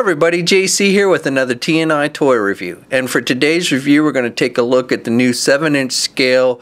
everybody, JC here with another T&I toy review. And for today's review, we're going to take a look at the new 7-inch scale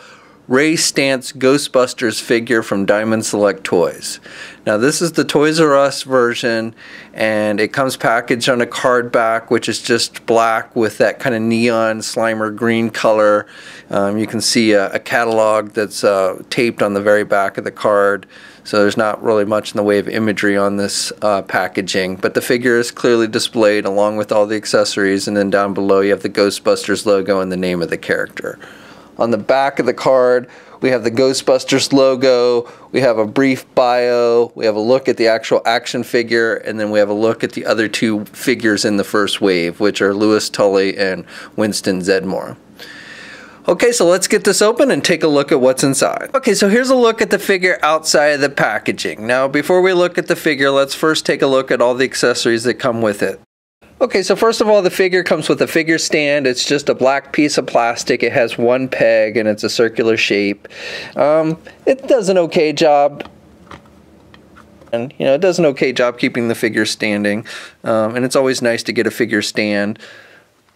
Ray Stantz Ghostbusters figure from Diamond Select Toys. Now this is the Toys R Us version, and it comes packaged on a card back, which is just black with that kind of neon Slimer green color. You can see a catalog that's taped on the very back of the card. So there's not really much in the way of imagery on this packaging, but the figure is clearly displayed along with all the accessories, and then down below you have the Ghostbusters logo and the name of the character. On the back of the card we have the Ghostbusters logo, we have a brief bio, we have a look at the actual action figure, and then we have a look at the other two figures in the first wave, which are Louis Tully and Winston Zeddemore. Okay, so let's get this open and take a look at what's inside. Okay, so here's a look at the figure outside of the packaging. Now, before we look at the figure, let's first take a look at all the accessories that come with it. Okay, so first of all, the figure comes with a figure stand. It's just a black piece of plastic. It has one peg and it's a circular shape. It does an okay job. And it does an okay job keeping the figure standing. And it's always nice to get a figure stand.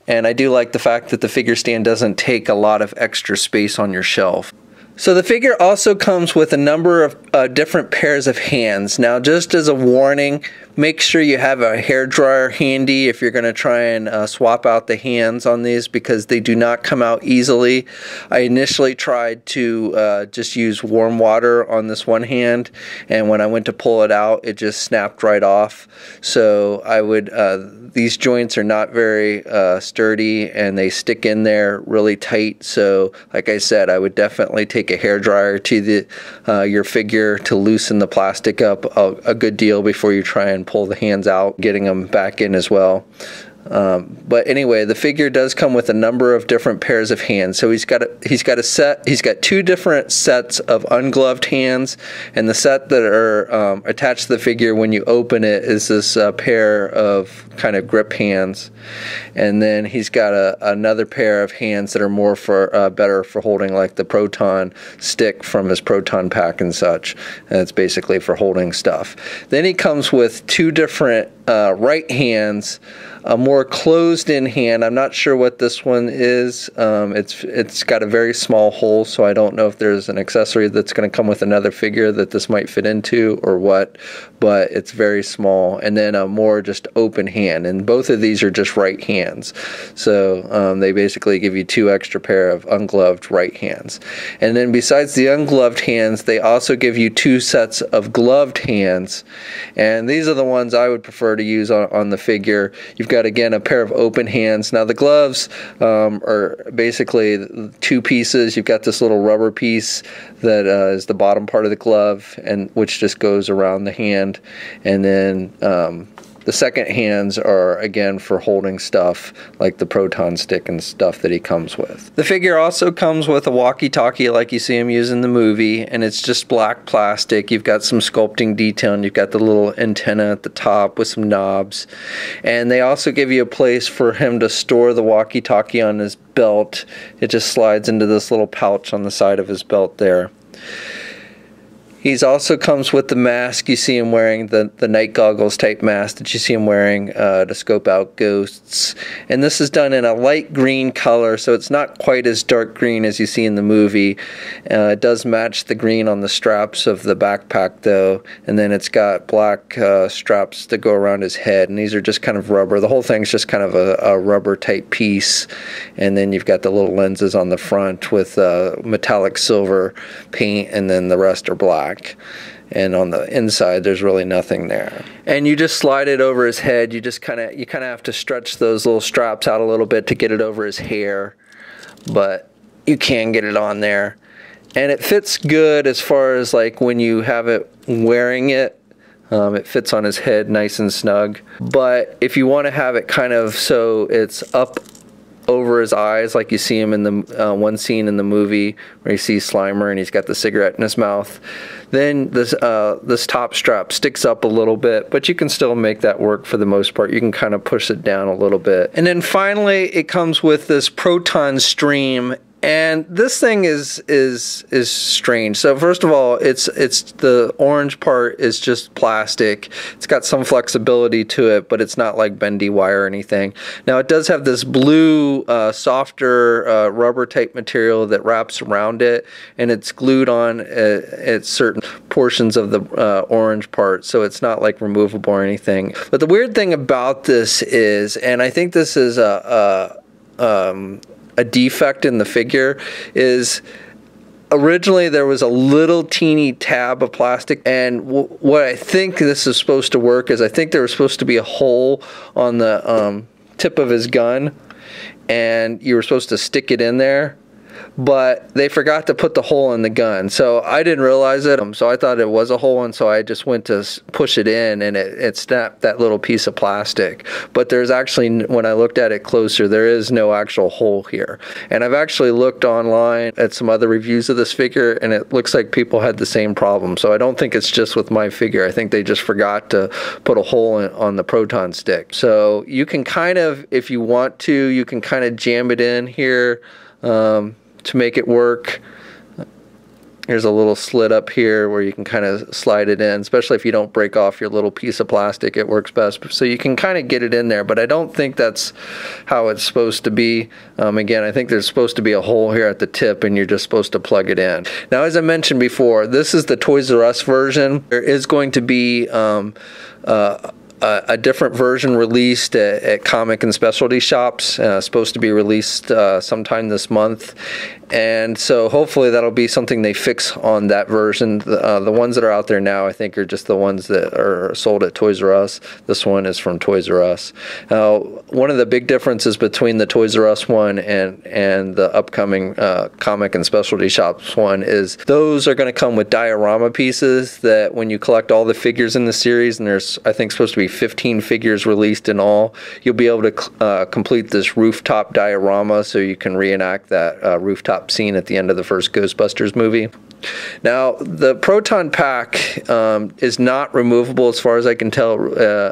And I do like the fact that the figure stand doesn't take a lot of extra space on your shelf. So the figure also comes with a number of different pairs of hands. Now, just as a warning, make sure you have a hairdryer handy if you're going to try and swap out the hands on these, because they do not come out easily. I initially tried to just use warm water on this one hand, and when I went to pull it out, it just snapped right off. So I would, these joints are not very sturdy, and they stick in there really tight. So like I said, I would definitely take a hairdryer to the your figure to loosen the plastic up a good deal before you try and pull the hands out, getting them back in as well. But anyway, the figure does come with a number of different pairs of hands. So he's got two different sets of ungloved hands, and the set that are attached to the figure when you open it is this pair of kind of grip hands, and then he's got another pair of hands that are more for better for holding, like the Proton Stick from his Proton Pack and such, and it's basically for holding stuff. Then he comes with two different right hands, a more closed-in hand. I'm not sure what this one is. It's got a very small hole, so I don't know if there's an accessory that's going to come with another figure that this might fit into or what, but it's very small. And then a more just open hand, and both of these are just right hands. So they basically give you two extra pair of ungloved right hands. And then besides the ungloved hands, they also give you two sets of gloved hands, and these are the ones I would prefer to use on the figure. You've got, again, a pair of open hands. Now the gloves are basically two pieces. You've got this little rubber piece that is the bottom part of the glove, and which just goes around the hand, and then the second hands are, again, for holding stuff like the Proton Stick and stuff that he comes with. The figure also comes with a walkie-talkie like you see him use in the movie, and it's just black plastic. You've got some sculpting detail, and you've got the little antenna at the top with some knobs. And they also give you a place for him to store the walkie-talkie on his belt. It just slides into this little pouch on the side of his belt there. He also comes with the mask. You see him wearing the night goggles type mask that you see him wearing to scope out ghosts. And this is done in a light green color, so it's not quite as dark green as you see in the movie. It does match the green on the straps of the backpack though, and then it's got black straps that go around his head, and these are just kind of rubber. The whole thing's just kind of a rubber type piece, and then you've got the little lenses on the front with metallic silver paint, and then the rest are black. And on the inside there's really nothing there, and you just slide it over his head. You kind of have to stretch those little straps out a little bit to get it over his hair, but you can get it on there, and it fits good as far as like when you have it wearing it. It fits on his head nice and snug, but if you want to have it kind of so it's up over his eyes, like you see him in the one scene in the movie where you see Slimer and he's got the cigarette in his mouth, then this top strap sticks up a little bit, but you can still make that work for the most part. You can kind of push it down a little bit. And then finally it comes with this proton stream, And this thing is strange. So first of all, it's the orange part is just plastic. It's got some flexibility to it, but it's not like bendy wire or anything. Now it does have this blue, softer rubber type material that wraps around it, and it's glued on at certain portions of the orange part, so it's not like removable or anything. But the weird thing about this is, and I think this is a defect in the figure, is originally there was a little teeny tab of plastic, and what I think this is supposed to work is I think there was supposed to be a hole on the tip of his gun, and you were supposed to stick it in there, but they forgot to put the hole in the gun. So I didn't realize it, so I thought it was a hole, and so I just went to push it in, and it snapped that little piece of plastic. But there's actually, when I looked at it closer, there is no actual hole here. And I've actually looked online at some other reviews of this figure, and it looks like people had the same problem. So I don't think it's just with my figure. I think they just forgot to put a hole on the Proton Stick. So you can kind of, if you want to, you can kind of jam it in here to make it work. Here's a little slit up here where you can kind of slide it in, especially if you don't break off your little piece of plastic. It works best. So you can kind of get it in there, but I don't think that's how it's supposed to be. Again, I think there's supposed to be a hole here at the tip, and you're just supposed to plug it in. Now, as I mentioned before, this is the Toys R Us version. There is going to be a different version released at comic and specialty shops, supposed to be released sometime this month, and so hopefully that'll be something they fix on that version. The ones that are out there now, I think, are just the ones that are sold at Toys R Us. This one is from Toys R Us. One of the big differences between the Toys R Us one and the upcoming comic and specialty shops one is those are going to come with diorama pieces that when you collect all the figures in the series, and there's, I think, supposed to be 15 figures released in all, you'll be able to complete this rooftop diorama, so you can reenact that rooftop scene at the end of the first Ghostbusters movie. Now, the Proton Pack is not removable as far as I can tell.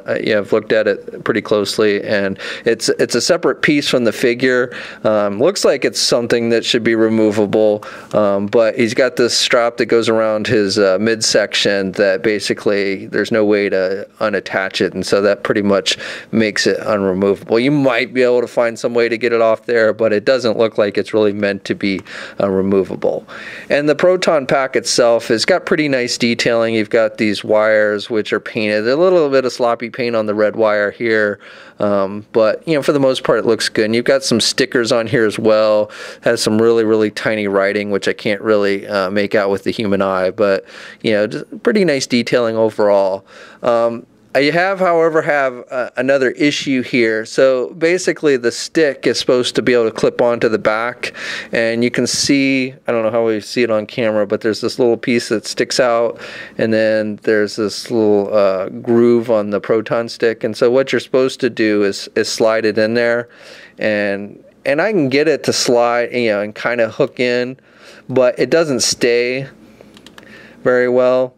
I've looked at it pretty closely, and it's a separate piece from the figure. Looks like it's something that should be removable, but he's got this strap that goes around his midsection that basically there's no way to unattach it, and so that pretty much makes it unremovable. You might be able to find some way to get it off there, but it doesn't look like it's really meant to be removable. And the Proton Pack itself has got pretty nice detailing. You've got these wires which are painted, a little bit of sloppy paint on the red wire here, but for the most part it looks good. And you've got some stickers on here as well. Has some really tiny writing which I can't really make out with the human eye, but just pretty nice detailing overall. I however, have another issue here. So basically the stick is supposed to be able to clip onto the back, and you can see, I don't know how we see it on camera, but there's this little piece that sticks out, and then there's this little groove on the Proton Stick. And so what you're supposed to do is slide it in there, and I can get it to slide, and kind of hook in, but it doesn't stay very well.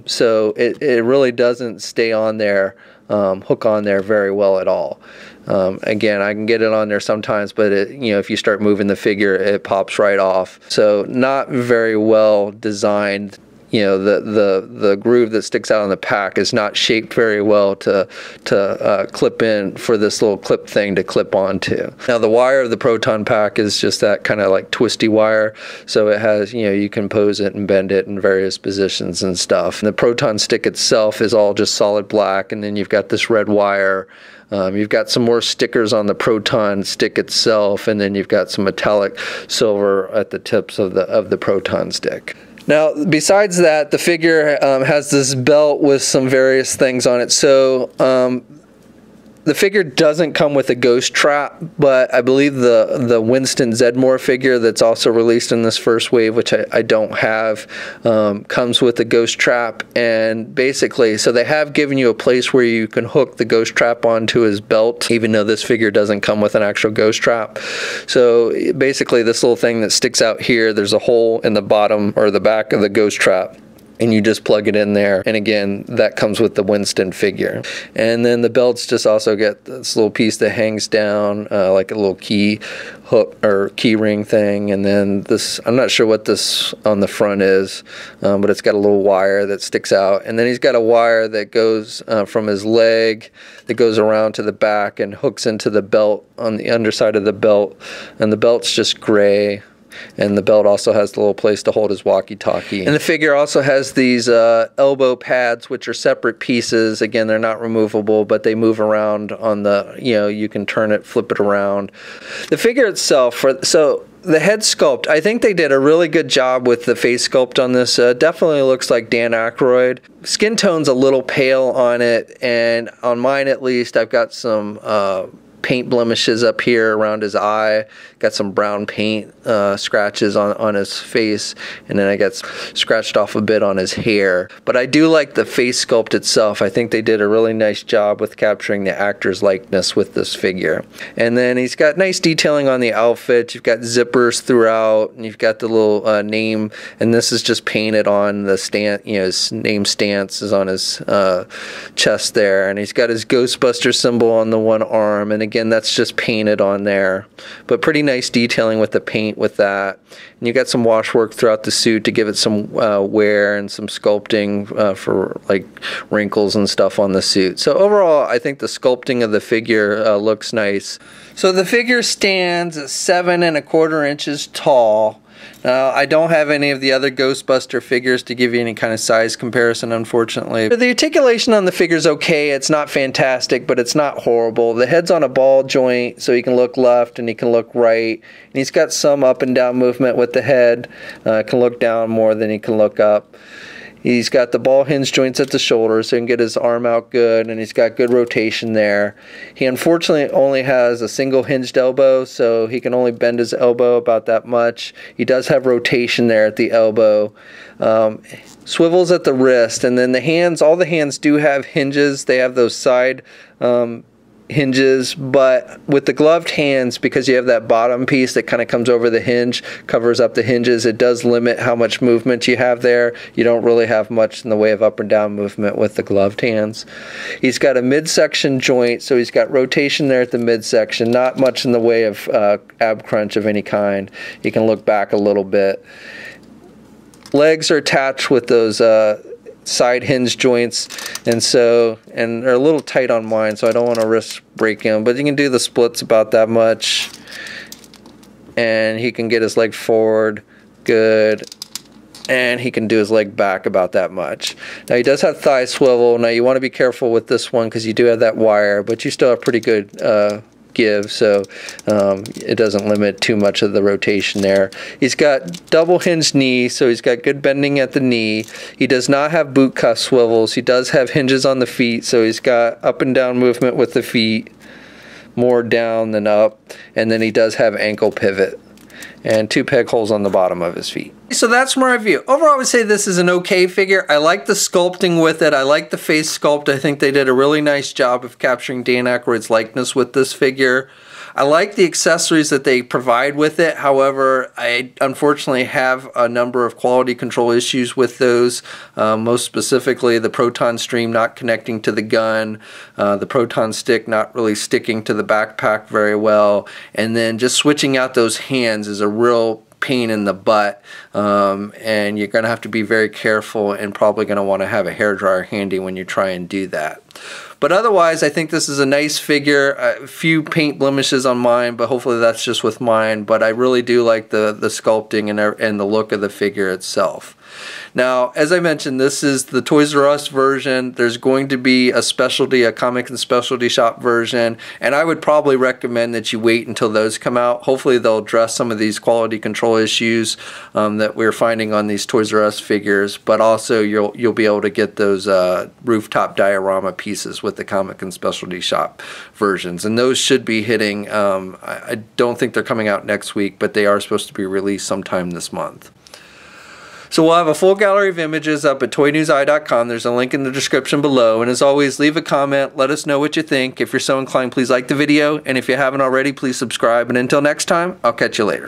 So it really doesn't stay on there, hook on there very well at all. Again, I can get it on there sometimes, but if you start moving the figure, it pops right off. So not very well designed. The groove that sticks out on the pack is not shaped very well to clip in for this little clip thing to clip onto. Now the wire of the Proton Pack is just that kind of like twisty wire, so it has, you can pose it and bend it in various positions and stuff. And the Proton Stick itself is all just solid black, and then you've got this red wire. You've got some more stickers on the Proton Stick itself, and then you've got some metallic silver at the tips of the Proton Stick. Now, besides that, the figure has this belt with some various things on it. So the figure doesn't come with a ghost trap, but I believe the Winston Zedmore figure that's also released in this first wave, which I don't have, comes with a ghost trap. And basically, so they have given you a place where you can hook the ghost trap onto his belt, even though this figure doesn't come with an actual ghost trap. So basically, this little thing that sticks out here, there's a hole in the bottom or the back of the ghost trap. and you just plug it in there. And again, that comes with the Winston figure. And then the belts just also get this little piece that hangs down, like a little key hook or key ring thing. And then this, I'm not sure what this on the front is, but it's got a little wire that sticks out. And then he's got a wire that goes from his leg that goes around to the back and hooks into the belt on the underside of the belt. And the belt's just gray. And the belt also has the little place to hold his walkie-talkie. And the figure also has these elbow pads, which are separate pieces. Again, they're not removable, but they move around on the, you can turn it, flip it around. The figure itself, so the head sculpt, I think they did a really good job with the face sculpt on this. Definitely looks like Dan Aykroyd. Skin tone's a little pale on it, and on mine at least, I've got some paint blemishes up here around his eye, got some brown paint scratches on his face, and then I got scratched off a bit on his hair. But I do like the face sculpt itself. I think they did a really nice job with capturing the actor's likeness with this figure. And then he's got nice detailing on the outfit. You've got zippers throughout, and you've got the little name, and this is just painted on the Stantz, his name Stantz is on his chest there, and he's got his Ghostbusters symbol on the one arm, and again, that's just painted on there, but pretty nice detailing with the paint with that. And you got some washwork throughout the suit to give it some wear and some sculpting for like wrinkles and stuff on the suit. So overall, I think the sculpting of the figure looks nice. So the figure stands at 7 1/4 inches tall. Now, I don't have any of the other Ghostbuster figures to give you any kind of size comparison, unfortunately. The articulation on the figure is okay. It's not fantastic, but it's not horrible. The head's on a ball joint, so he can look left and he can look right. And he's got some up and down movement with the head. Can look down more than he can look up. He's got the ball hinge joints at the shoulders, so he can get his arm out good, and he's got good rotation there. He unfortunately only has a single hinged elbow, so he can only bend his elbow about that much. He does have rotation there at the elbow. Swivels at the wrist, and then the hands, all the hands do have hinges. They have those side hinges, but with the gloved hands, because you have that bottom piece that kind of comes over the hinge, covers up the hinges, it does limit how much movement you have there. You don't really have much in the way of up and down movement with the gloved hands. He's got a midsection joint, so he's got rotation there at the midsection, not much in the way of ab crunch of any kind. He can look back a little bit. Legs are attached with those side hinge joints, and they're a little tight on mine, so I don't want to risk breaking them, but you can do the splits about that much, and he can get his leg forward good, and he can do his leg back about that much. Now he does have thigh swivel. Now you want to be careful with this one because you do have that wire, but you still have pretty good give, so it doesn't limit too much of the rotation there. He's got double hinged knee, so he's got good bending at the knee. He does not have boot cuff swivels. He does have hinges on the feet, so he's got up and down movement with the feet, more down than up, and then he does have ankle pivot and 2 peg holes on the bottom of his feet. So that's my review. Overall, I would say this is an okay figure. I like the sculpting with it. I like the face sculpt. I think they did a really nice job of capturing Dan Aykroyd's likeness with this figure. I like the accessories that they provide with it. However, I unfortunately have a number of quality control issues with those. Most specifically, the Proton Stream not connecting to the gun, the Proton Stick not really sticking to the backpack very well, and then just switching out those hands is a real pain in the butt, and you're going to have to be very careful and probably going to want to have a hairdryer handy when you try and do that. But otherwise, I think this is a nice figure. A few paint blemishes on mine, but hopefully that's just with mine. But I really do like the sculpting and the look of the figure itself. Now, as I mentioned, this is the Toys R Us version. There's going to be a comic and specialty shop version, and I would probably recommend that you wait until those come out. Hopefully they'll address some of these quality control issues that we're finding on these Toys R Us figures, but also you'll be able to get those rooftop diorama pieces with the comic and specialty shop versions, and those should be hitting. I don't think they're coming out next week, but they are supposed to be released sometime this month. So we'll have a full gallery of images up at toynewseye.com. There's a link in the description below. And as always, leave a comment. Let us know what you think. If you're so inclined, please like the video. And if you haven't already, please subscribe. And until next time, I'll catch you later.